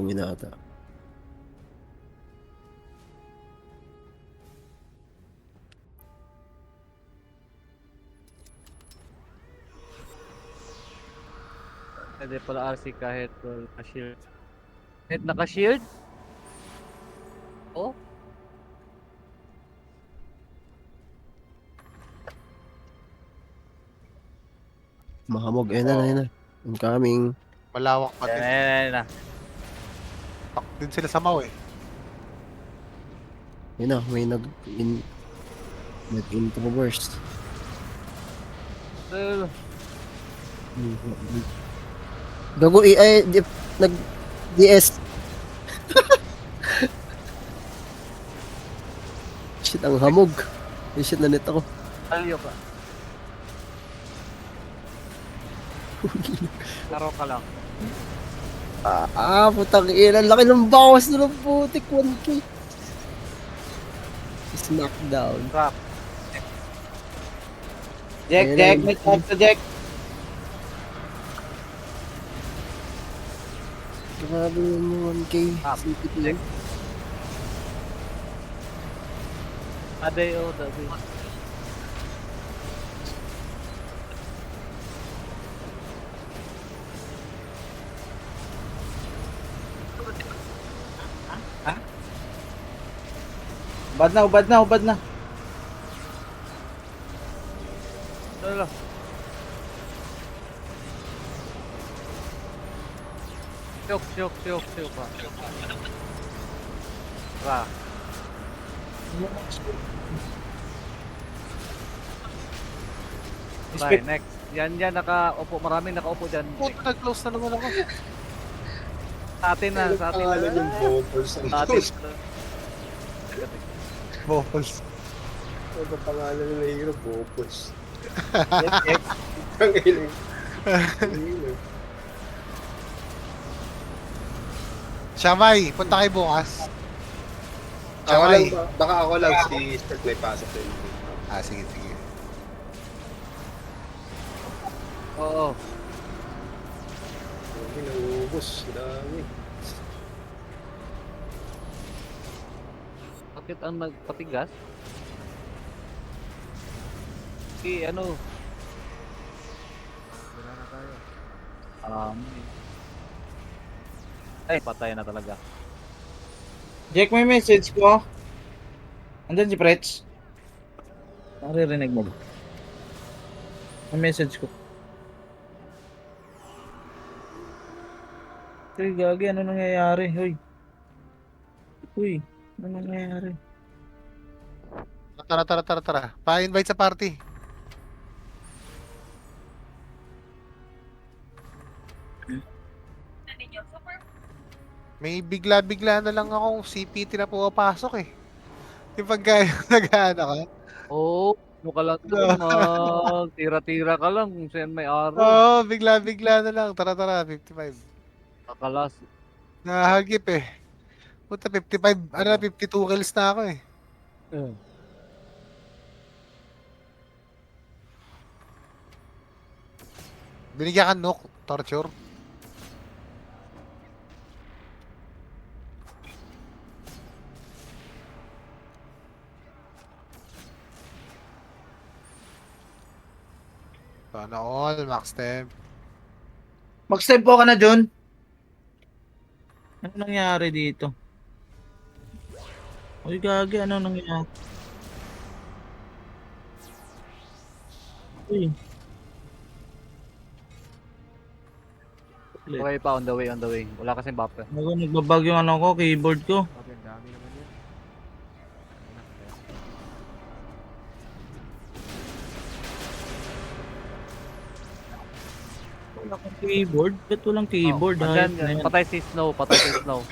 Inumin ata. Pwede pala RC kahit naka-shield. Kahit naka-shield? Oh? Mahamog. Ayun na. Incoming. Malawak pa din. Ayan na. Tak din sila sa Mau eh. Ayun na. May nag-introverse. Gago ay nag-DS. Shit, ang hamog. Ay, shit, na net ako. Aliyo ka. Laro ka lang. Putang ina. Laki ng bawas na ng putik. 1K. Smackdown. Crap. Ayun Jack, na. may top to Jack. Grabe yun yung 1K. CPT yun. Aday o dabi. Ubad na. Lalo. Syok pa. Ra. Bye, next. Yan, nakaupo. Maraming nakaupo dyan. Puto, nag-close na naman ako. Sa atin na. Pangalan yung Bopals. Sa atin. Balls. Ano ba pangalan ng hero? Bopals. Jack. Ang ilang. Shamay, punta kayo bukas. Ako lang, Shamay. baka ako lang si Spurt may pasok din. Sige. Oo. Hindi nauubos. Dami. Bakit ang nagpatigas? Ano? Wala na tayo. Ay, patay na talaga. Jack, may message ko. Andun si Pretz. Naririnig mo ba? May message ko. Uy, gagi, ano nangyayari? Uy, ano nangyayari? Tara. Pa-invite sa party. May bigla-bigla na lang akong CPT na pumapasok eh. Yung pagka nag-ano ka. Oo, mo ka lang doon, tira-tira ka lang kung saan may araw. Oo, bigla-bigla na lang. Tara, 55. Kakalas. Nahagip eh. Puta, 55, 52 kills na ako eh. Binigyan ka nook, torture. Sana all, max temp. Mag-step po ka na, John. Ano nangyari dito? Uy, gagi, ano nangyari? Uy. Okay pa, on the way. Wala kasing buffer. Ako, nagbabag yung ano ko, keyboard ko. Okay, dami naman yun. Wala akong keyboard? Ba't walang keyboard? Andyan, Ayos na yan. patay si Snow.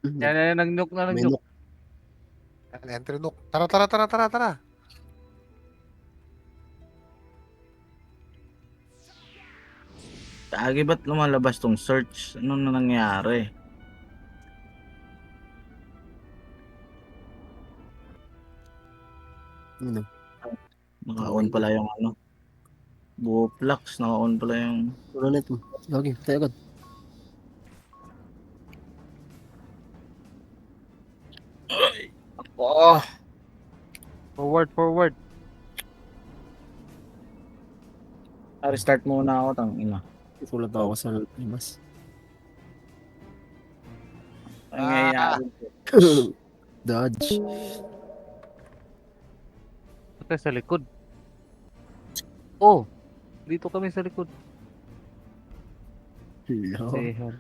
Yan, nag-nuke na. May nok. Entry nook. Tara. Gagi, ba't lumalabas tong search? Ano na nangyari? Ano? Naka-on pala yung ano. Buoplax, naka-on pala yung... Ano net mo? Lagi, tayo agad. Oh! Forward. Restart muna ako, tangina. Sulat ako sa labas. Ang nangyayari. Dodge. Ito sa likod. Oh! Dito kami sa likod. Hello. Sehan.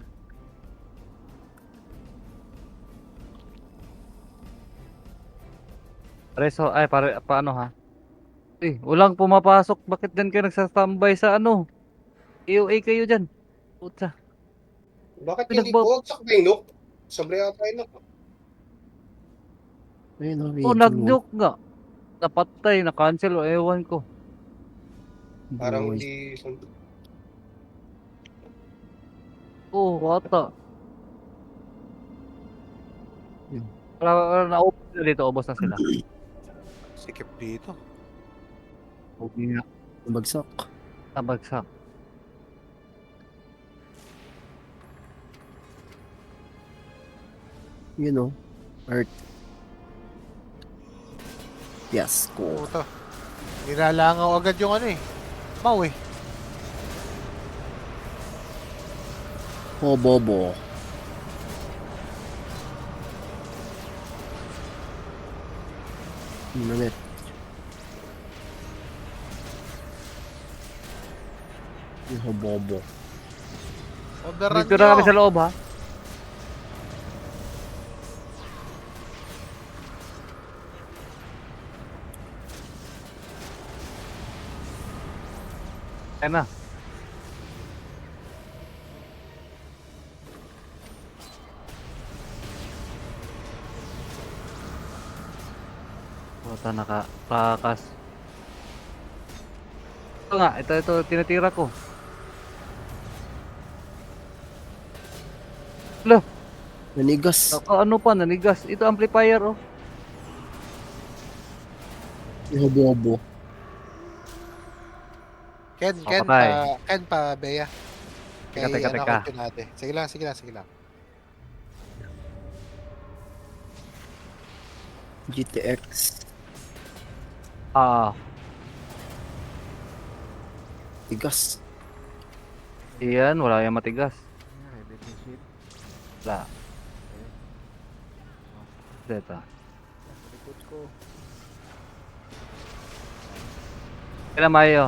Preso, ay, paano ha? Eh, walang pumapasok. Bakit dyan kayo nagsastambay sa ano? AOA kayo dyan. Puta. Bakit Pinagba- hindi bumagsak ba yung Nook? Sobre yata yung Nook. Ayun, Oh, waiting mo. nag-nuke nga. Napatay, na-cancel o ewan ko. Parang Boy. hindi... Oh, wata. Yun. Na-open na dito, ubos na sila. Sikip dito. Okay nga. Bagsak. Nabagsak. You know. Earth. Yes, cool. Puta. Nilalangaw agad yung ano eh. Mau eh. Oh, bobo. Ano net? Yung bobo. Overrun Dito na kami nyo. sa loob ha. Ayan na. Puta, nakatakas. Ito nga, ito, tinatira ko. Lo, Nanigas. ano pa, nanigas. Ito amplifier oh. Yung bobo. Ken, Patay. Ken pa, Bea. Teka, Kay, teka. ano, kay natin. Sige lang. GTX. Ah, Tigas. iyan, wala yung matigas. Wala. Dito. Kailan mayo?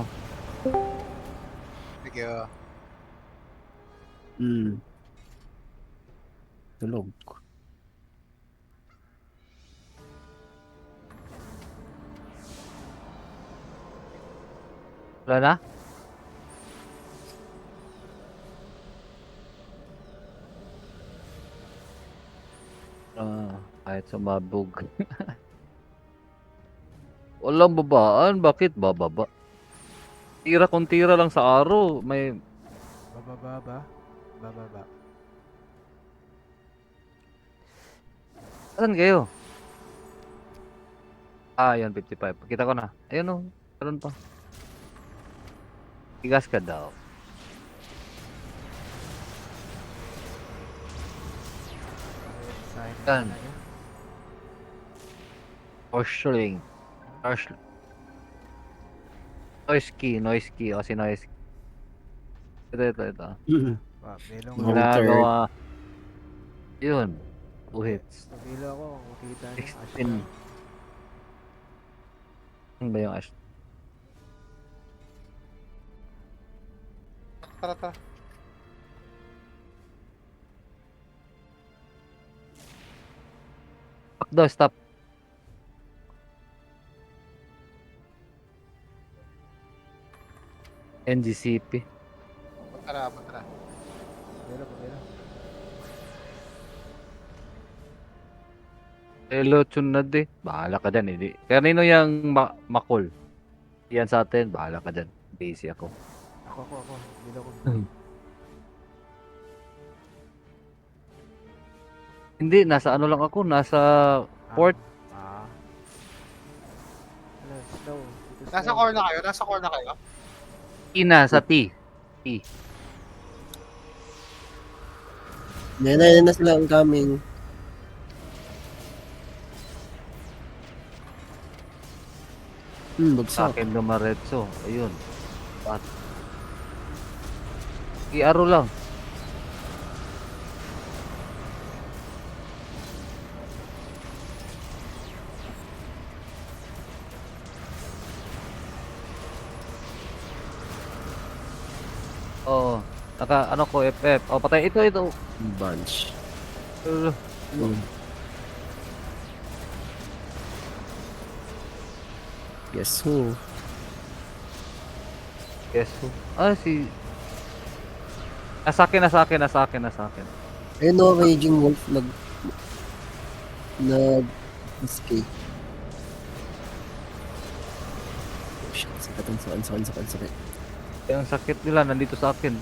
Sige, oh. Tulog. Wala na? Kahit sumabog. Walang babaan, bakit bababa? Tira kung tira lang sa araw, may Bababa. saan kayo? Ah, yun, 55. Kita ko na. Ayun oh, meron pa. Tigas ka daw. Yan. Oshling. Noise key. O si noise key. Ito. Ginagawa. Yun. 2 hits. 16. Ano ba yung ash? Tara. Daw, stop. NGCP. Tara. Hello, Chunad eh. Bahala ka dyan, hindi. Kanino yung makul? Yan sa atin, bahala ka dyan. Busy ako. Ako. Hindi ako. Hindi, nasa ano lang ako, nasa port. Ano Nasa core na kayo? Nasa core na kayo? Ina sa T. Yan na sila ang coming. Sa Bagsak. akin dumaretso. Ayun. Pat. I-aro lang. Oo. Ano ko, FF. Oh, patay. Ito. Bunch. Uh, Mm. Guess who? Guess who? Si... Nasa akin. Ayun o, Raging Wolf escape. Oh shit, sakit. Ang sakit nila nandito sa akin.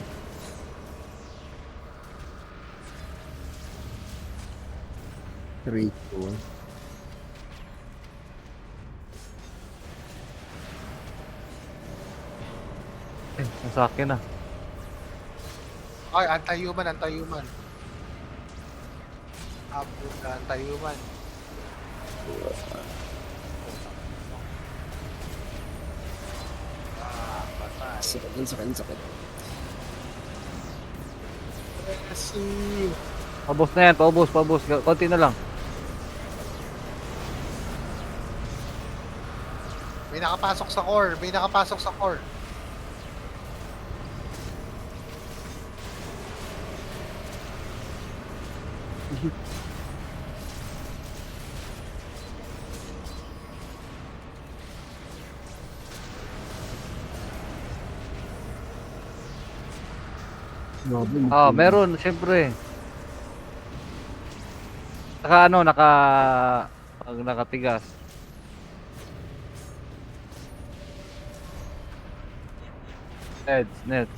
Three, two. Sa akin na. Ay, anti-human. Abot na anti-human. Patay. Sakit. Kasi... Paubos na yan, paubos. Konti na lang. May nakapasok sa core. Meron, syempre. Pag nakatigas. Nets.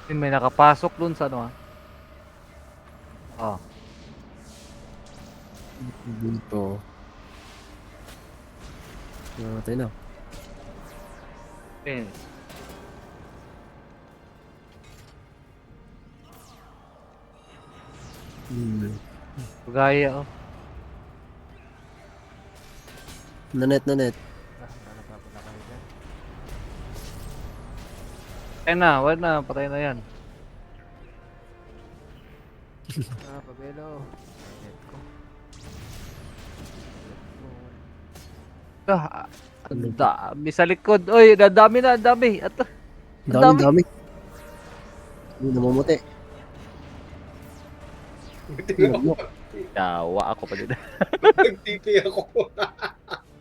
May nakapasok dun sa Dito. Namatay na. Eh, gaya Nanet. Napunta kayo dyan. Wala na, patay na yan. Pabelo. Net ko. Ang dami sa likod. Oy, dami na. At Dami. Hindi namamuti. dawa ako pa din. Nagtipi ako.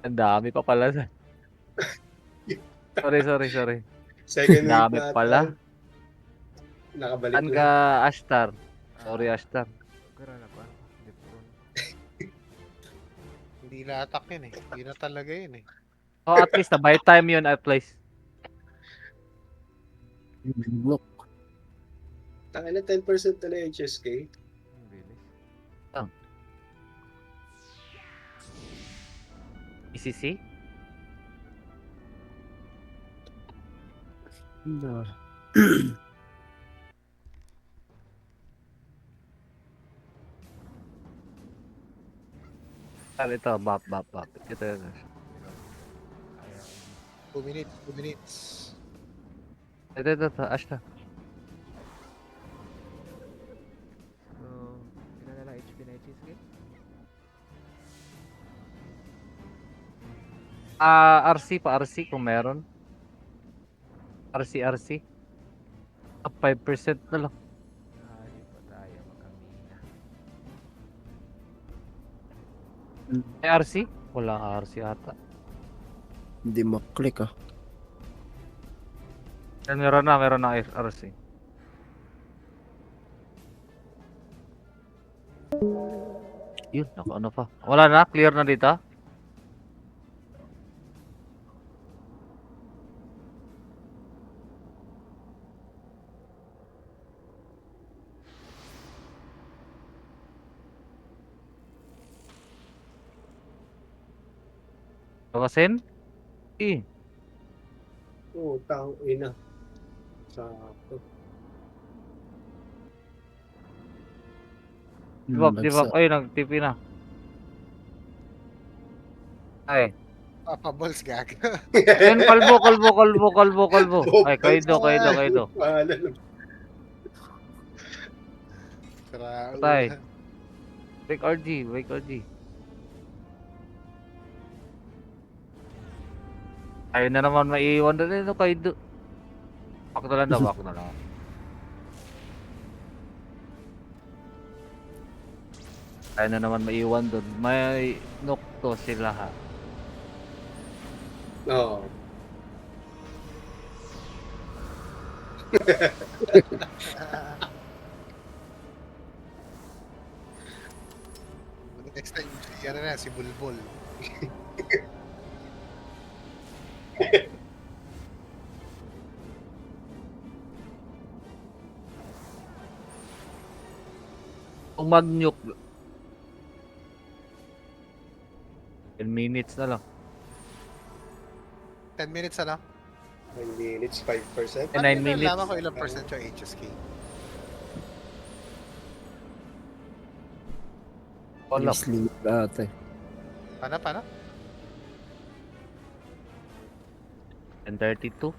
Ang dami pa pala. Sorry. Second Ang dami wave na pala. ata. Nakabalik Saan ka, lang. Ashtar? Sorry, Ashtar. Karoon ako. Dipron. Hindi na-attack yun eh. Hindi na talaga yun eh. Oh, at least by time yun at least. Block. Tanga na 10% na lang HSK. Ang bilis. ECC? Ito, bap. Ito. 2 minutes. Ito, Ashtar. So, ilan na lang HP na cheesecake? RC kung meron. RC. Up 5% na lang. Hindi pa tayo makamina. May RC? Wala RC ata. Hindi maklik ah. Meron na RC. Yun, ano pa. Wala na, clear na dito. Kawasin? Eh, Oo, tang ina. Sakto. Give up. Ay, nag-TP na. Ay. Papa Balls, gago. Ayun, kalbo. Ay, Kaido. Pahala na. Patay. Karaulan. Break RG. Ayun na naman maiiwan na rin, no, Kaido. Wak na lang. Ayun na naman maiiwan doon. May nukto sila ha. Oo. Next time, si Bulbul. Kung mag-nuke, 10 minutes na lang. 10 minutes na lang. 9 minutes, 5%. Eh, 9 minutes. Nalaman ko ilang percent yung HSK. Wala. Sleep ata eh. Paano? 10:32.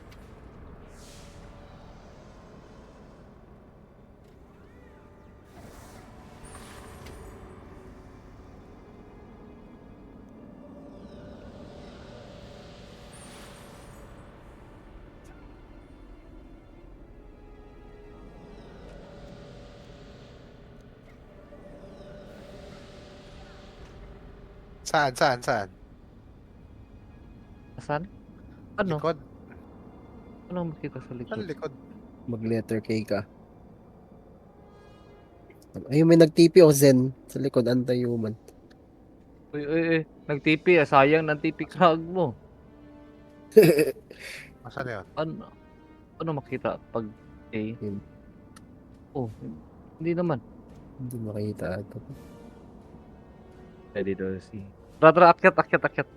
Saan? Saan? Ano? Likod. Anong makita sa Saan likod? likod? Mag-letter K ka. Ayun, may nag-TP o Zen sa likod, anti-human. Uy. Nag-TP, sayang ng TP krag mo. Saan yun? Ano makita pag A? Yun. Oh, hindi naman. Hindi makita ata. Pwede daw si... Tara, akyat.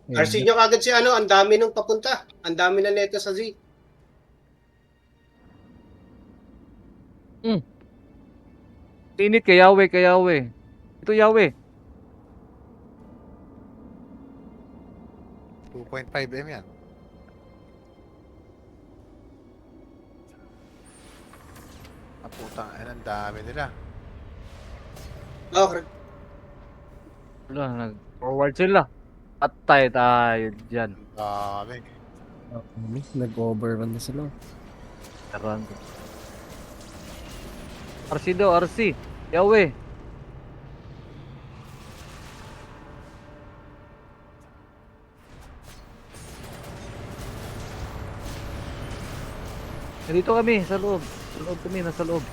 Ayun. RC nyo kagad si ano, ang dami nung papunta. Ang dami na neto sa Z. Init kay Yahweh. Ito Yahweh. 2.5M yan. Putang, ang dami nila. Oh, Wala, nag-forward sila. Patay tayo dyan. Ang dami. Nag-overrun na sila. Karan. RC. Yahweh. Nandito kami, sa loob. Nasa loob.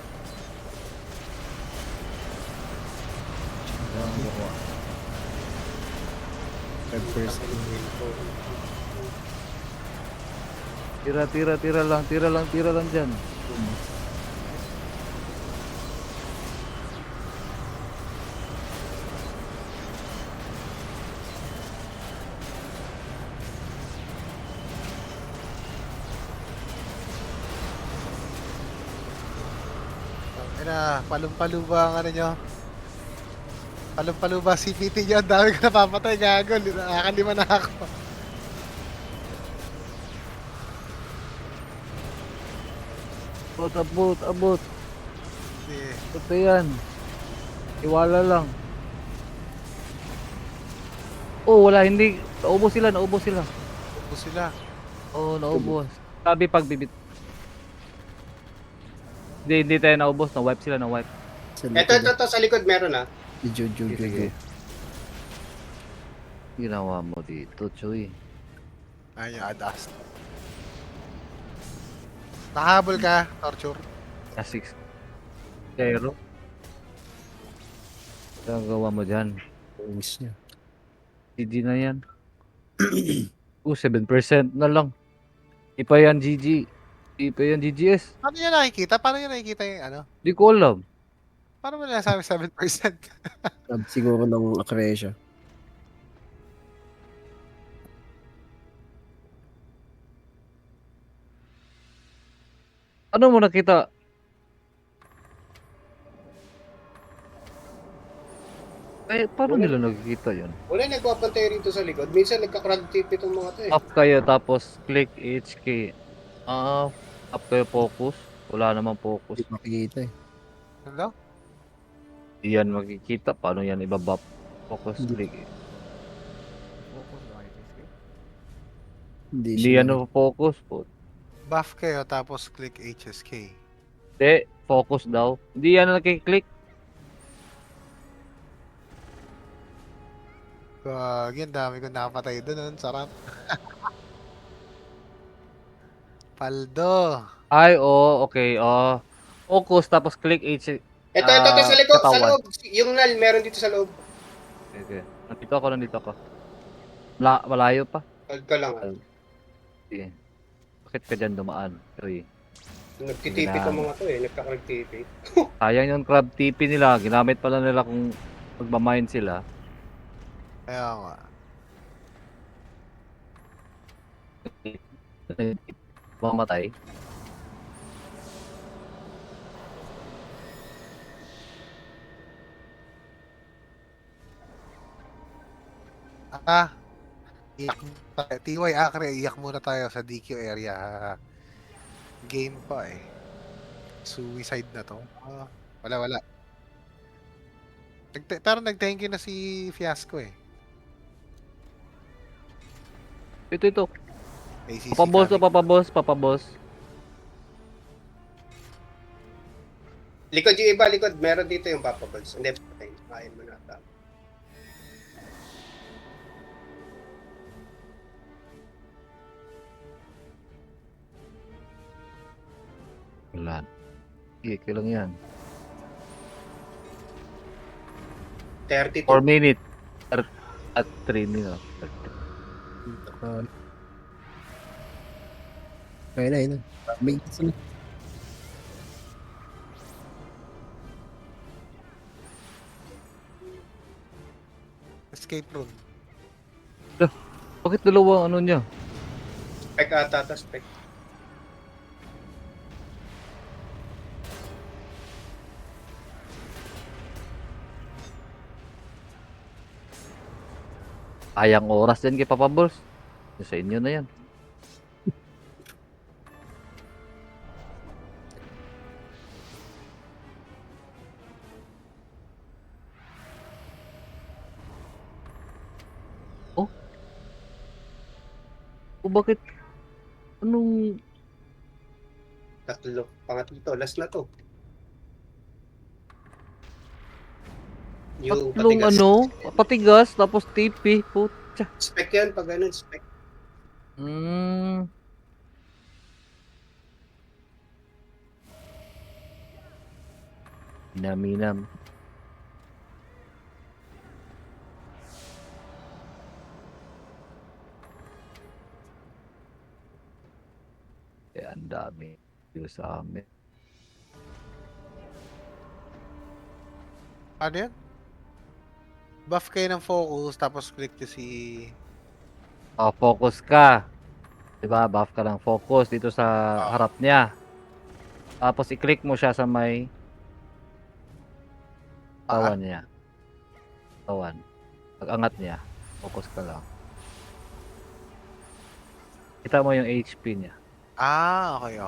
Tira lang dyan. Palumpalo ba ang ano nyo? Palumpalo ba CPT nyo? Ang dami ko napapatay, gago. Nakakalima na ako. Abot. Hindi. Ito yan. Iwala lang. Oh, wala, hindi. Naubos sila. Ubus sila. Oh, naubos. Sabi pag bibit. Hindi tayo naubos. Na-wipe sila. Sa ito, sa likod meron ah. Si Jojo. Ginawa mo dito, Choy. Ayun yung adas. Nakahabol ka, Torture. A6. Zero. Ang gawa mo dyan. Wings niya. GG na yan. 7% na lang. Ipa yan GG. Ipa yan GGS. Paano nyo nakikita yung ano? Di ko alam. Paano mo nasabi 7%? Club siguro ng Acrecia. Ano mo nakita? Paano Wala. nila nakikita yun? Wala nagpapantay rito sa likod. Minsan nagka-crowd tip itong mga to eh. Up kayo tapos click HK. Up kayo focus. Wala namang focus. Hindi makikita eh. Ano? Iyan makikita. Paano yan ibabap? Focus Hindi. click. Focus ba kayo, HSK? Hindi Hindi siya yan focus po. Buff kayo tapos click HSK. Hindi, focus daw. Hindi yan nakiklik. Gagi, ang dami ko nakapatay doon. Sarap. Paldo. Ay, okay, focus tapos click HK. Ito sa likod, sa katawan. loob. Yung null, meron dito sa loob. Okay. Nandito ako. Malayo pa. Hold ka lang. Sige. Bakit ka dyan dumaan? Uy. Nagtitipi itong mga to eh. Nagka-crowd tipi. Sayang yung crab TP nila. Ginamit pala nila kung magmamind sila. Kaya nga. Mamatay. Iyak TY Acre, iyak muna tayo sa DQ area. Game pa eh. Suicide na to. Wala. Pero nag-thank you na si Fiasco eh. Ito. ACC Papaboss. Likod yung iba, likod. Meron dito yung Papa Balls. Hindi, patayin. Kain mo na. Wala. Okay lang yan. 32. 4 minutes. At 3 minutes. Kaya na. May sunod. Escape room. Bakit dalawa ano niya? Spec ata to, spec. Ayang oras din kay Papa Balls. Sa inyo na yan. O bakit? Anong Tatlo. Pangatlo to. Last na to. Yung tatlong patigas. patigas tapos TP. Putya. Spec yan pag ganun, spec. Minam. Ang dami. Yung sa amin. Ano yan? Buff kayo ng focus tapos click to si... Focus ka. Diba? Buff ka ng focus dito sa harap niya. Tapos i-click mo siya sa may katawan niya. Katawan. Pag-angat niya, focus ka lang. Kita mo yung HP niya. Okay.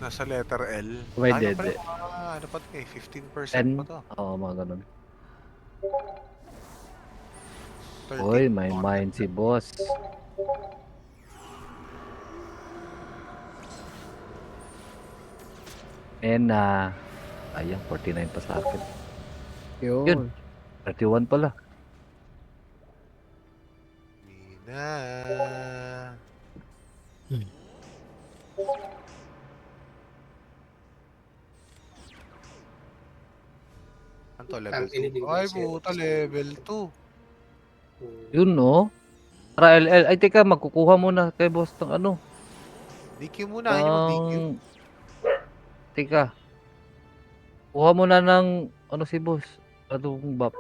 Nasa letter L. Pwede. Ano pa to eh? 15% pa to. Oo, mga ganun. 13. Uy, may mind si boss. And ayang 49 pa sa akin. Yun. Yun. 31 pala. Mina. Ano to? Level Ang 2? inilig Ay, siya. puta, level 2. Yun, no? Tara, LL. Ay, teka, magkukuha muna kay boss ng ano. DQ muna, hindi mag-DQ. Teka. Kuha mo na ng ano si boss. Anong buff?